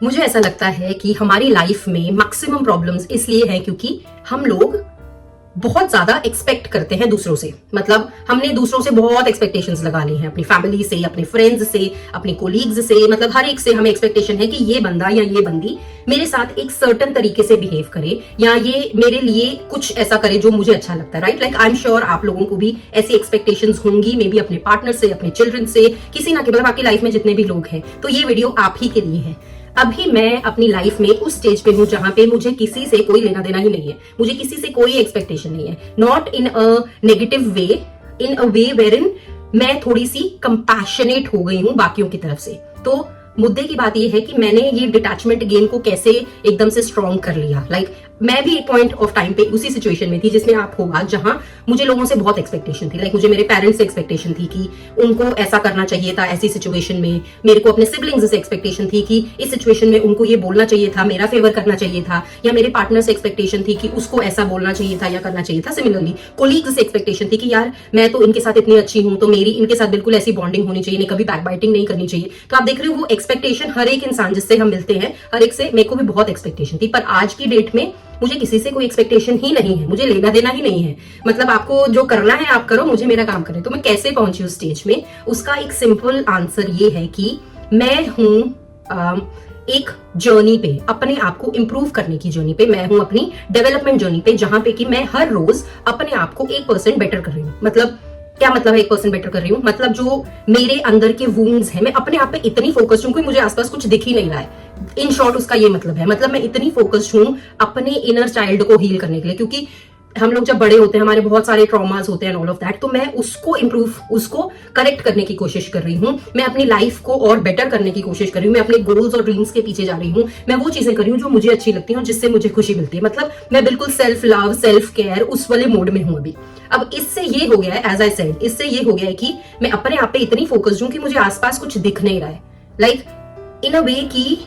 मुझे ऐसा लगता है कि हमारी लाइफ में मैक्सिमम प्रॉब्लम्स इसलिए हैं क्योंकि हम लोग बहुत ज्यादा एक्सपेक्ट करते हैं दूसरों से। मतलब हमने दूसरों से बहुत एक्सपेक्टेशंस लगा ली हैं, अपनी फैमिली से, अपने फ्रेंड्स से, अपने कोलीग्स से, मतलब हर एक से हमें एक्सपेक्टेशन है कि ये बंदा या ये बंदी मेरे साथ एक सर्टन तरीके से बिहेव करे या ये मेरे लिए कुछ ऐसा करे जो मुझे अच्छा लगता है, right? Like I am sure आप लोगों को भी ऐसी एक्सपेक्टेशंस होंगी, मे बी अपने पार्टनर से, अपने चिल्ड्रन से, किसी ना, मतलब आपकी लाइफ में जितने भी लोग हैं। तो ये वीडियो आप ही के लिए है। अभी मैं अपनी लाइफ में उस स्टेज पे हूं जहां पे मुझे किसी से कोई लेना देना ही नहीं है, मुझे किसी से कोई एक्सपेक्टेशन नहीं है। Not in a negative way, in a way wherein मैं थोड़ी सी कंपैशनेट हो गई हूं बाकियों की तरफ से। तो मुद्दे की बात यह है कि मैंने ये डिटैचमेंट गेम को कैसे एकदम से स्ट्रॉन्ग कर लिया। लाइक मैं भी एक पॉइंट ऑफ टाइम पे उसी सिचुएशन में थी जिसमें आप होगा, जहां मुझे लोगों से बहुत एक्सपेक्टेशन थी। लाइक मुझे मेरे पेरेंट्स से एक्सपेक्टेशन थी कि उनको ऐसा करना चाहिए था ऐसी सिचुएशन में। मेरे को अपने सिबलिंग्स से एक्सपेक्टेशन थी कि इस सिचुएशन में उनको ये बोलना चाहिए था, मेरा फेवर करना चाहिए था। या मेरे पार्टनर से एक्सपेक्टेशन थी कि उसको ऐसा बोलना चाहिए था या करना चाहिए था। सिमिलरली कोलीग्स से एक्सपेक्टेशन थी कि यार मैं तो इनके साथ इतनी अच्छी हूं तो मेरी इनके साथ बिल्कुल ऐसी बॉन्डिंग होनी चाहिए, कभी बैकबाइटिंग नहीं करनी चाहिए। तो आप देख रहे हो वो एक्सपेक्टेशन हर एक इंसान जिससे हम मिलते हैं, हर एक से मेरे को भी बहुत एक्सपेक्टेशन थी। पर आज की डेट में मुझे किसी से कोई एक्सपेक्टेशन ही नहीं है, मुझे लेना देना ही नहीं है। मतलब आपको जो करना है आप करो, मुझे मेरा काम करें। तो मैं कैसे पहुंची उस स्टेज में, उसका एक सिंपल आंसर ये है कि मैं हूं एक जर्नी पे, अपने आप को इंप्रूव करने की जर्नी पे। मैं हूं अपनी डेवलपमेंट जर्नी पे, जहां पे कि मैं हर रोज अपने आप को 1% बेटर कर रही हूँ। मतलब क्या मतलब है 1% बेटर कर रही हूँ? मतलब जो मेरे अंदर के वुंड्स हैं, मैं अपने आप पे इतनी फोकस्ड हूँ कि मुझे आसपास कुछ दिख ही नहीं रहा है। इन शॉर्ट उसका ये मतलब है, मतलब मैं इतनी फोकस्ड हूँ अपने इनर चाइल्ड को हील करने के लिए। क्योंकि हम लोग जब बड़े होते हैं हमारे बहुत सारे ट्रॉमास होते हैं, ऑल ऑफ दैट। तो मैं उसको इंप्रूव, उसको करेक्ट करने की कोशिश कर रही हूँ। मैं अपनी लाइफ को और बेटर करने की कोशिश कर रही हूँ। मैं अपने गोल्स और ड्रीम्स के पीछे जा रही हूँ। मैं वो चीजें कर रही हूँ जो मुझे अच्छी लगती है और जिससे मुझे खुशी मिलती है। मतलब मैं बिल्कुल सेल्फ लव, सेल्फ केयर उस वाले मोड में हूँ अभी। अब इससे ये हो गया है, एज आई सेड, इससे ये हो गया है कि मैं अपने आप पे इतनी फोकस्ड हूँ कि मुझे आसपास कुछ दिख नहीं रहा है। लाइक इन अ वे कि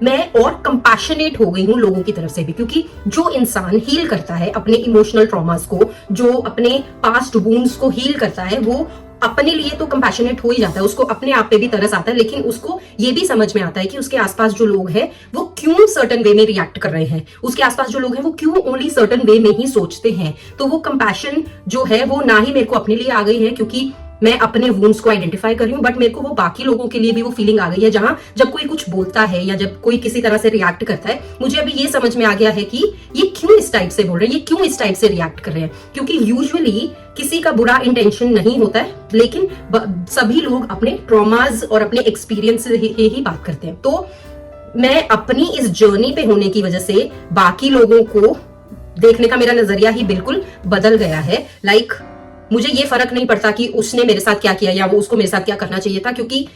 मैं और कंपैशनेट हो गई हूं लोगों की तरफ से भी। क्योंकि जो इंसान हील करता है अपने इमोशनल ट्रॉमास को, जो अपने पास्ट वुंड्स को हील करता है, वो अपने लिए तो कंपैशनेट हो ही जाता है, उसको अपने आप पे भी तरस आता है। लेकिन उसको ये भी समझ में आता है कि उसके आसपास जो लोग हैं वो क्यों सर्टन वे में रिएक्ट कर रहे हैं, उसके आसपास जो लोग हैं वो क्यों ओनली सर्टन वे में ही सोचते हैं। तो वो कंपैशन जो है वो ना ही मेरे को अपने लिए आ गई है क्योंकि मैं अपने वुंड्स को आइडेंटिफाई कर रही हूँ, बट मेरे को वो बाकी लोगों के लिए भी वो फीलिंग आ गई है। जहां जब कोई कुछ बोलता है या जब कोई किसी तरह से रिएक्ट करता है, मुझे अभी ये समझ में आ गया है कि ये क्यों इस टाइप से बोल रहे हैं, ये क्यों इस टाइप से रिएक्ट कर रहे हैं। क्योंकि यूजुअली किसी का बुरा इंटेंशन नहीं होता है, लेकिन सभी लोग अपने ट्रॉमाज और अपने एक्सपीरियंस से ही बात करते हैं। तो मैं अपनी इस जर्नी पे होने की वजह से बाकी लोगों को देखने का मेरा नजरिया ही बिल्कुल बदल गया है। लाइक मुझे ये फर्क नहीं पड़ता कि उसने मेरे साथ क्या किया या वो उसको मेरे साथ क्या करना चाहिए था, क्योंकि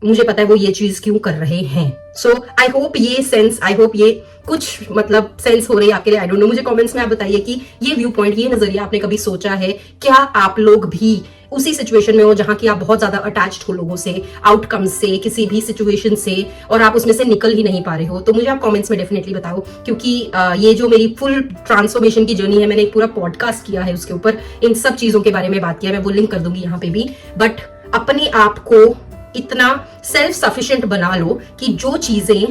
मुझे पता है वो ये चीज क्यों कर रहे हैं। सो आई होप ये सेंस, आई होप ये कुछ मतलब सेंस हो रही है आपके लिए। आई डोंट नो, मुझे कमेंट्स में आप बताइए कि ये व्यू पॉइंट, ये नजरिया आपने कभी सोचा है? क्या आप लोग भी उसी सिचुएशन में हो जहां की आप बहुत ज्यादा अटैच्ड हो लोगों से, आउटकम्स से, किसी भी सिचुएशन से, और आप उसमें से निकल ही नहीं पा रहे हो? तो मुझे आप कमेंट्स में डेफिनेटली बताओ। क्योंकि ये जो मेरी फुल ट्रांसफॉर्मेशन की जर्नी है, मैंने एक पूरा पॉडकास्ट किया है उसके ऊपर, इन सब चीजों के बारे में बात किया है, मैं वो लिंक कर दूंगी यहाँ पे भी। बट अपने आप को इतना सेल्फ सफिशिएंट बना लो कि जो चीजें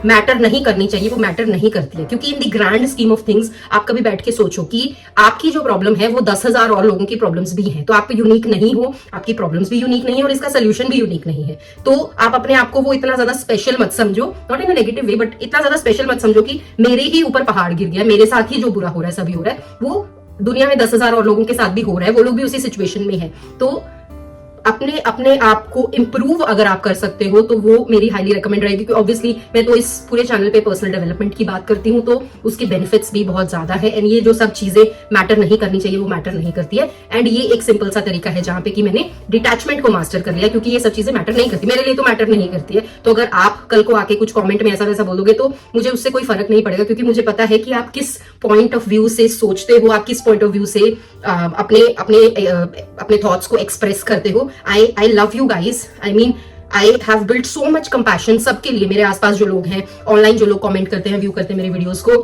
मैटर नहीं करनी चाहिए वो मैटर नहीं करती है। क्योंकि in the grand scheme of things आप कभी बैठ के सोचो कि आपकी जो प्रॉब्लम है वो 10,000 और लोगों की प्रॉब्लम्स भी हैं। तो आप यूनिक नहीं हो, आपकी प्रॉब्लम्स भी यूनिक नहीं है और इसका सोल्यूशन भी यूनिक नहीं है। तो आप अपने आप को वो इतना ज्यादा स्पेशल मत समझो, not in a negative way, but इतना ज्यादा स्पेशल मत समझो कि मेरे ही ऊपर पहाड़ गिर गया, मेरे साथ ही जो बुरा हो रहा है सभी हो रहा है। वो दुनिया में 10,000 और लोगों के साथ भी हो रहा है, वो लोग भी उसी सिचुएशन में है। तो अपने आप को इंप्रूव अगर आप कर सकते हो तो वो मेरी हाईली रिकमेंड रहेगी। क्योंकि ऑब्वियसली मैं तो इस पूरे चैनल पे पर्सनल डेवलपमेंट की बात करती हूँ, तो उसके बेनिफिट्स भी बहुत ज्यादा है। एंड ये जो सब चीजें मैटर नहीं करनी चाहिए वो मैटर नहीं करती है। एंड ये एक सिंपल सा तरीका है जहां पे कि मैंने डिटैचमेंट को मास्टर कर लिया, क्योंकि ये सब चीजें मैटर नहीं करती, मेरे लिए तो मैटर नहीं करती है। तो अगर आप कल को आके कुछ कॉमेंट में ऐसा वैसा बोलोगे तो मुझे उससे कोई फर्क नहीं पड़ेगा, क्योंकि मुझे पता है कि आप किस पॉइंट ऑफ व्यू से सोचते हो, आप किस पॉइंट ऑफ व्यू से अपने थॉट्स को एक्सप्रेस करते हो। I love you guys, I mean I have built so much compassion सबके लिए, मेरे आसपास जो लोग हैं, ऑनलाइन जो लोग कमेंट करते हैं, व्यू करते हैं मेरे वीडियोस को,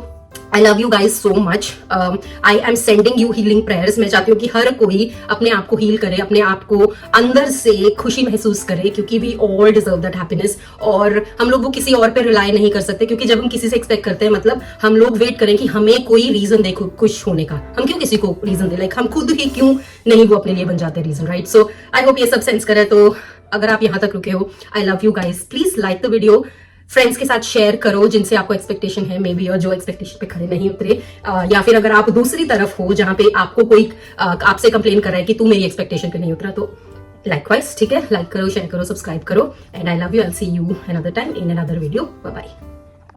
आई love you guys so much. I am sending you healing prayers. मैं चाहती हूँ कि हर कोई अपने आप को हील करे, अपने आप को अंदर से खुशी महसूस करे, क्योंकि we all deserve that happiness. और हम लोग वो किसी और पे रिलाई नहीं कर सकते, क्योंकि जब हम किसी से एक्सपेक्ट करते हैं, मतलब हम लोग वेट करें कि हमें कोई रीजन दे खुश होने का. हम क्यों किसी को रीजन दे, लाइक हम खुद ही क्यों नहीं वो अपने लिए बन जाते reason, right? So I hope ये सब सेंस करे. तो अगर आप यहाँ तक रुके हो, आई love you guys. Please like the video, friends के साथ शेयर करो जिनसे आपको एक्सपेक्टेशन है मे बी, और जो एक्सपेक्टेशन पे खड़े नहीं उतरे. या फिर अगर आप दूसरी तरफ हो जहां पे आपको कोई आपसे कंप्लेन कर रहा है कि तू मेरी एक्सपेक्टेशन पे नहीं उतरा, तो लाइकवाइज, ठीक है, लाइक करो, शेयर करो, सब्सक्राइब करो. And I love you. I will see you another time in another video. Bye bye.